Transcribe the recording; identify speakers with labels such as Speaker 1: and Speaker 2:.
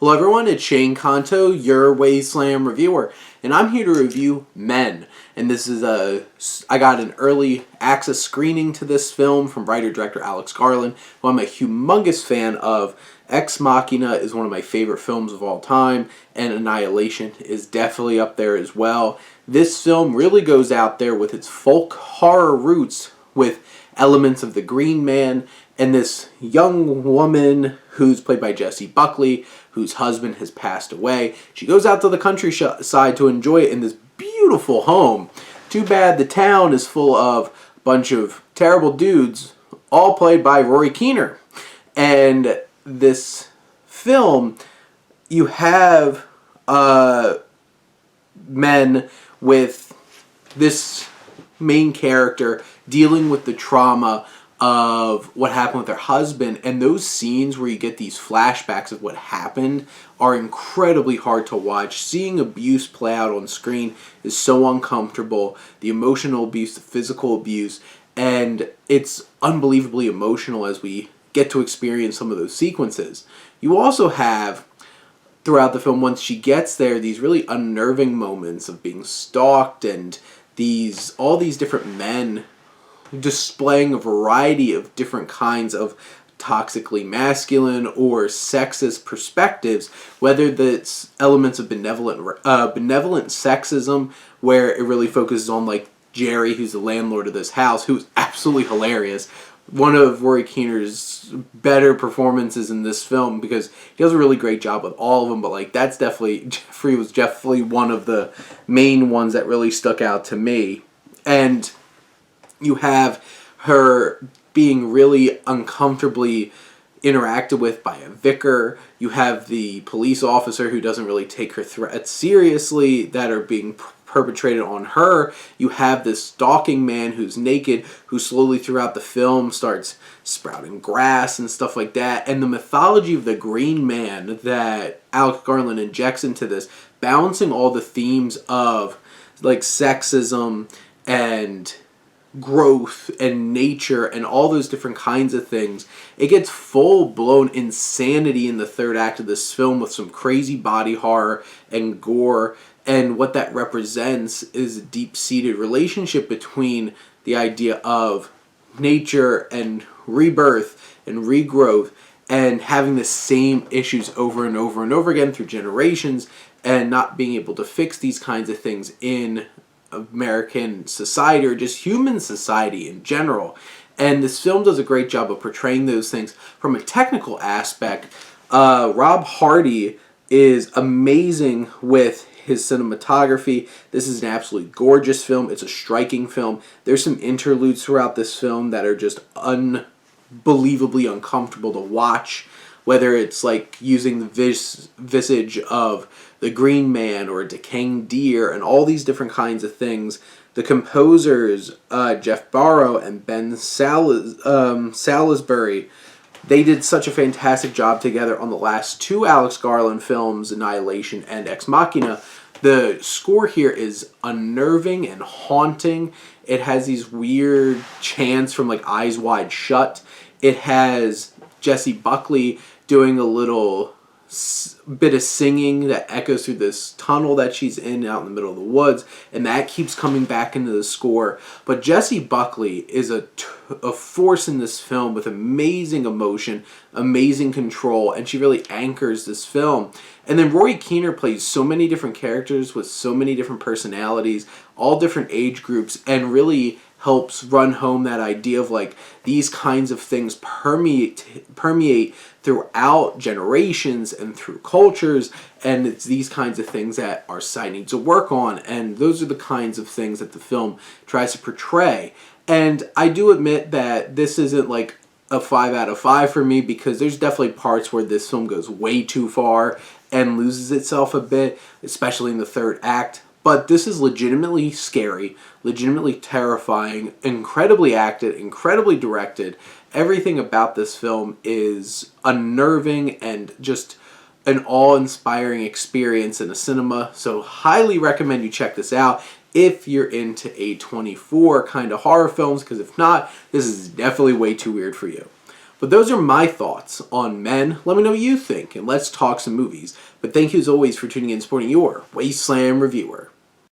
Speaker 1: Hello everyone, it's Shane Kanto, your Wasteland reviewer, and I'm here to review Men. And this is I got an early access screening to this film from writer-director Alex Garland, who I'm a humongous fan of. Ex Machina is one of my favorite films of all time, and Annihilation is definitely up there as well. This film really goes out there with its folk horror roots, with elements of the Green Man, and this young woman who's played by Jessie Buckley, whose husband has passed away. She goes out to the countryside to enjoy it in this beautiful home. Too bad the town is full of a bunch of terrible dudes, all played by Rory Kinnear. And this film, you have men with this main character dealing with the trauma of what happened with their husband, and those scenes where you get these flashbacks of what happened are incredibly hard to watch. Seeing abuse play out on screen is so uncomfortable. The emotional abuse, the physical abuse, and it's unbelievably emotional as we get to experience some of those sequences. You also have, throughout the film, once she gets there, these really unnerving moments of being stalked and all these different men displaying a variety of different kinds of toxically masculine or sexist perspectives, whether that's elements of benevolent sexism, where it really focuses on like Jerry, who's the landlord of this house, who's absolutely hilarious. One of Rory Kinnear's better performances in this film, because he does a really great job with all of them, but like Jeffrey was definitely one of the main ones that really stuck out to me. And you have her being really uncomfortably interacted with by a vicar. You have the police officer who doesn't really take her threats seriously that are being perpetrated on her. You have this stalking man who's naked, who slowly throughout the film starts sprouting grass and stuff like that. And the mythology of the Green Man that Alex Garland injects into this, balancing all the themes of like sexism and growth and nature and all those different kinds of things. It gets full-blown insanity in the third act of this film with some crazy body horror and gore, and what that represents is a deep-seated relationship between the idea of nature and rebirth and regrowth, and having the same issues over and over and over again through generations, and not being able to fix these kinds of things in American society or just human society in general. And this film does a great job of portraying those things. From a technical aspect, Rob Hardy is amazing with his cinematography. This is an absolutely gorgeous film. It's a striking film. There's some interludes throughout this film that are just unbelievably uncomfortable to watch, whether it's like using the visage of the Green Man or a decaying deer and all these different kinds of things. The composers, Jeff Barrow and Ben Salisbury, they did such a fantastic job together on the last two Alex Garland films, Annihilation and Ex Machina. The score here is unnerving and haunting. It has these weird chants from like Eyes Wide Shut. It has Jessie Buckley doing a little bit of singing that echoes through this tunnel that she's in out in the middle of the woods, and that keeps coming back into the score. But Jessie Buckley is a force in this film with amazing emotion, amazing control, and she really anchors this film. And then Rory Kinnear plays so many different characters with so many different personalities, all different age groups, and really helps run home that idea of like these kinds of things permeate throughout generations and through cultures, and it's these kinds of things that our society needs to work on, and those are the kinds of things that the film tries to portray. And I do admit that this isn't like a 5 out of 5 for me, because there's definitely parts where this film goes way too far and loses itself a bit, especially in the third act. But this is legitimately scary, legitimately terrifying, incredibly acted, incredibly directed. Everything about this film is unnerving and just an awe-inspiring experience in a cinema. So highly recommend you check this out if you're into A24 kind of horror films, because if not, this is definitely way too weird for you. But those are my thoughts on Men. Let me know what you think, and let's talk some movies. But thank you as always for tuning in and supporting your Wasteland Reviewer.